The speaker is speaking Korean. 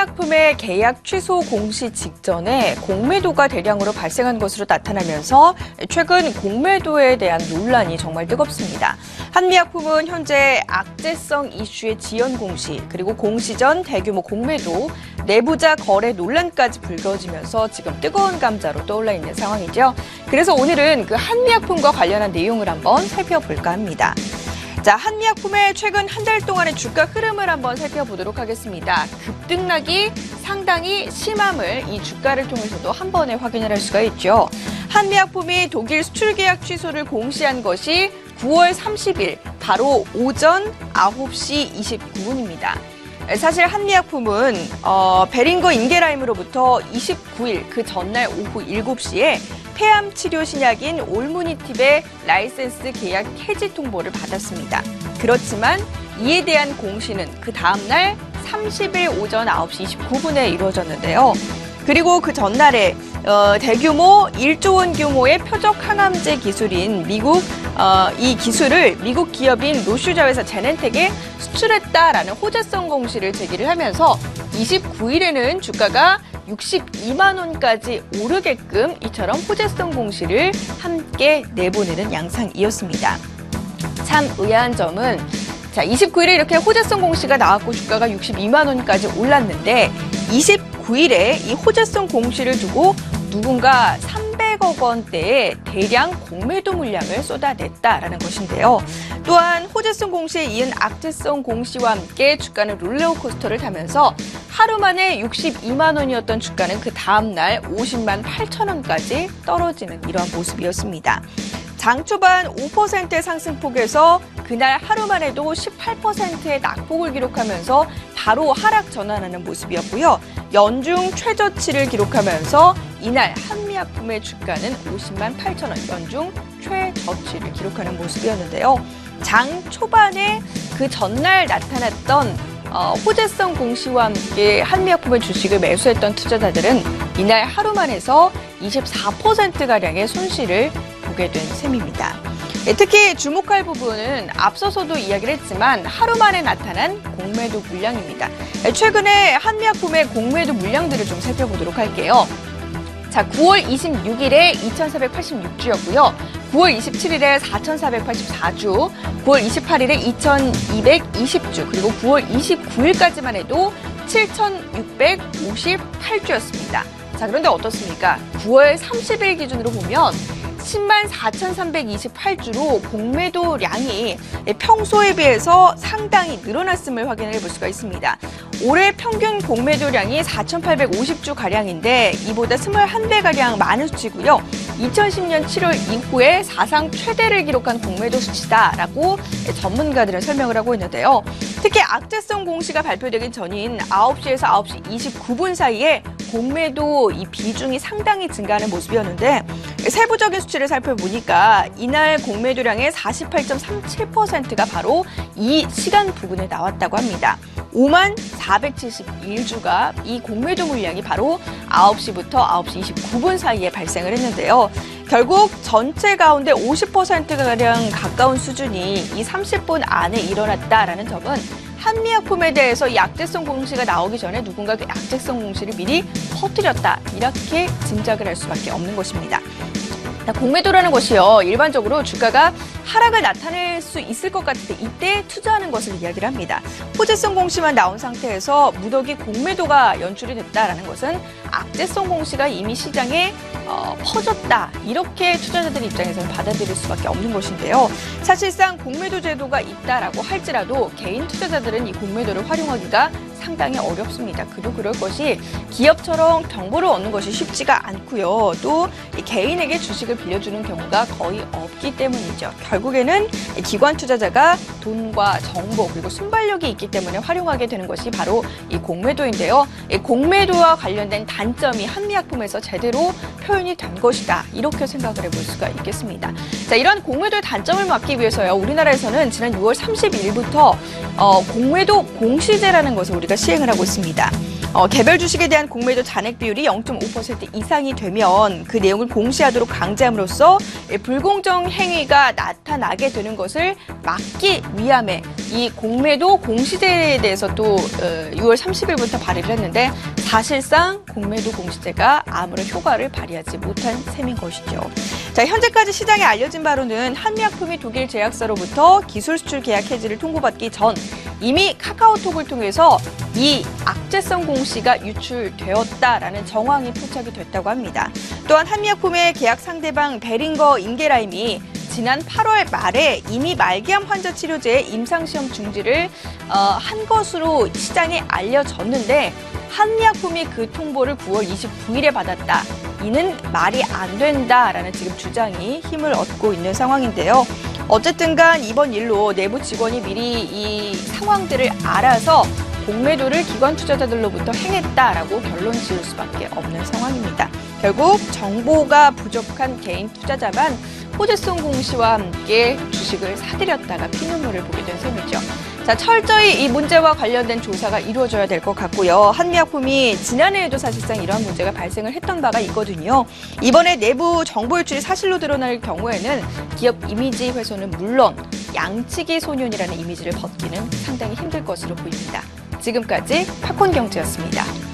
한미약품의 계약 취소 공시 직전에 공매도가 대량으로 발생한 것으로 나타나면서 최근 공매도에 대한 논란이 정말 뜨겁습니다. 한미약품은 현재 악재성 이슈의 지연 공시, 그리고 공시 전 대규모 공매도, 내부자 거래 논란까지 불거지면서 지금 뜨거운 감자로 떠올라 있는 상황이죠. 그래서 오늘은 그 한미약품과 관련한 내용을 한번 살펴볼까 합니다. 자, 한미약품의 최근 한 달 동안의 주가 흐름을 한번 살펴보도록 하겠습니다. 급등락이 상당히 심함을 이 주가를 통해서도 한 번에 확인을 할 수가 있죠. 한미약품이 독일 수출 계약 취소를 공시한 것이 9월 30일 바로 오전 9시 29분입니다. 사실 한미약품은 베링거 인게라임으로부터 29일 그 전날 오후 7시에 폐암 치료 신약인 올무니팁의 라이센스 계약 해지 통보를 받았습니다. 그렇지만 이에 대한 공시는 그 다음날 30일 오전 9시 29분에 이루어졌는데요. 그리고 그 전날에 대규모 1조 원 규모의 표적 항암제 기술인 이 기술을 미국 기업인 로슈자회사 제넨텍에 수출했다라는 호재성 공시를 제기를 하면서 29일에는 주가가 62만 원까지 오르게끔 이처럼 호재성 공시를 함께 내보내는 양상이었습니다. 참 의아한 점은 29일에 이렇게 호재성 공시가 나왔고 주가가 62만 원까지 올랐는데 29일에 이 호재성 공시를 두고 누군가 300억 원대의 대량 공매도 물량을 쏟아냈다라는 것인데요. 또한 호재성 공시에 이은 악재성 공시와 함께 주가는 롤러코스터를 타면서 하루 만에 62만 원이었던 주가는 그 다음 날 50만 8천 원까지 떨어지는 이러한 모습이었습니다. 장 초반 5%의 상승폭에서 그날 하루만 해도 18%의 낙폭을 기록하면서 바로 하락 전환하는 모습이었고요. 연중 최저치를 기록하면서 이날 한미약품의 주가는 50만 8천 원 연중 최저치를 기록하는 모습이었는데요. 장 초반에 그 전날 나타났던 호재성 공시와 함께 한미약품의 주식을 매수했던 투자자들은 이날 하루만 해서 24%가량의 손실을 보게 된 셈입니다. 특히 주목할 부분은 앞서서도 이야기를 했지만 하루 만에 나타난 공매도 물량입니다. 최근에 한미약품의 공매도 물량들을 좀 살펴보도록 할게요. 자, 9월 26일에 2,486주였고요. 9월 27일에 4,484주, 9월 28일에 2,220주, 그리고 9월 29일까지만 해도 7,658주였습니다. 자, 그런데 어떻습니까? 9월 30일 기준으로 보면 10만 4,328주로 공매도량이 평소에 비해서 상당히 늘어났음을 확인해 볼 수가 있습니다. 올해 평균 공매도량이 4,850주가량인데 이보다 21배가량 많은 수치고요. 2010년 7월 이후에 사상 최대를 기록한 공매도 수치다라고 전문가들은 설명을 하고 있는데요. 특히 악재성 공시가 발표되기 전인 9시에서 9시 29분 사이에 공매도 이 비중이 상당히 증가하는 모습이었는데 세부적인 수치를 살펴보니까 이날 공매도량의 48.37%가 바로 이 시간 부근에 나왔다고 합니다. 5만 471주가 이 공매도 물량이 바로 9시부터 9시 29분 사이에 발생을 했는데요. 결국 전체 가운데 50%가량 가까운 수준이 이 30분 안에 일어났다라는 점은 한미약품에 대해서 이 악재성 공시가 나오기 전에 누군가 그 악재성 공시를 미리 퍼뜨렸다, 이렇게 짐작을 할 수밖에 없는 것입니다. 공매도라는 것이요, 일반적으로 주가가 하락을 나타낼 수 있을 것 같을 때 이때 투자하는 것을 이야기를 합니다. 호재성 공시만 나온 상태에서 무더기 공매도가 연출이 됐다라는 것은 악재성 공시가 이미 시장에 퍼졌다, 이렇게 투자자들 입장에서는 받아들일 수밖에 없는 것인데요. 사실상 공매도 제도가 있다라고 할지라도 개인 투자자들은 이 공매도를 활용하기가 상당히 어렵습니다. 그도 그럴 것이 기업처럼 정보를 얻는 것이 쉽지가 않고요. 또 개인에게 주식을 빌려주는 경우가 거의 없기 때문이죠. 결국에는 기관 투자자가 돈과 정보 그리고 순발력이 있기 때문에 활용하게 되는 것이 바로 이 공매도인데요. 이 공매도와 관련된 단점이 한미약품에서 제대로 표현이 된 것이다, 이렇게 생각을 해볼 수가 있겠습니다. 자, 이런 공매도의 단점을 막기 위해서요, 우리나라에서는 지난 6월 30일부터 공매도 공시제라는 것을 우리가 시행을 하고 있습니다. 개별 주식에 대한 공매도 잔액 비율이 0.5% 이상이 되면 그 내용을 공시하도록 강제함으로써 불공정 행위가 나타나게 되는 것을 막기 위함에 이 공매도 공시제에 대해서 또 6월 30일부터 발의를 했는데 사실상 공매도 공시제가 아무런 효과를 발휘하지 못한 셈인 것이죠. 자, 현재까지 시장에 알려진 바로는 한미약품이 독일 제약사로부터 기술 수출 계약 해지를 통보받기 전 이미 카카오톡을 통해서 이 악재성 공시가 유출되었다라는 정황이 포착이 됐다고 합니다. 또한 한미약품의 계약 상대방 베링거 인게라임이 지난 8월 말에 이미 말기암 환자 치료제의 임상시험 중지를 한 것으로 시장에 알려졌는데 한미약품이 그 통보를 9월 29일에 받았다. 이는 말이 안 된다라는 지금 주장이 힘을 얻고 있는 상황인데요. 어쨌든 간 이번 일로 내부 직원이 미리 이 상황들을 알아서 공매도를 기관 투자자들로부터 행했다라고 결론 지을 수밖에 없는 상황입니다. 결국 정보가 부족한 개인 투자자만 호재성 공시와 함께 주식을 사들였다가 피눈물을 보게 된 셈이죠. 자, 철저히 이 문제와 관련된 조사가 이루어져야 될 것 같고요. 한미약품이 지난해에도 사실상 이러한 문제가 발생을 했던 바가 있거든요. 이번에 내부 정보 유출이 사실로 드러날 경우에는 기업 이미지 훼손은 물론 양치기 소년이라는 이미지를 벗기는 상당히 힘들 것으로 보입니다. 지금까지 팝콘경제였습니다.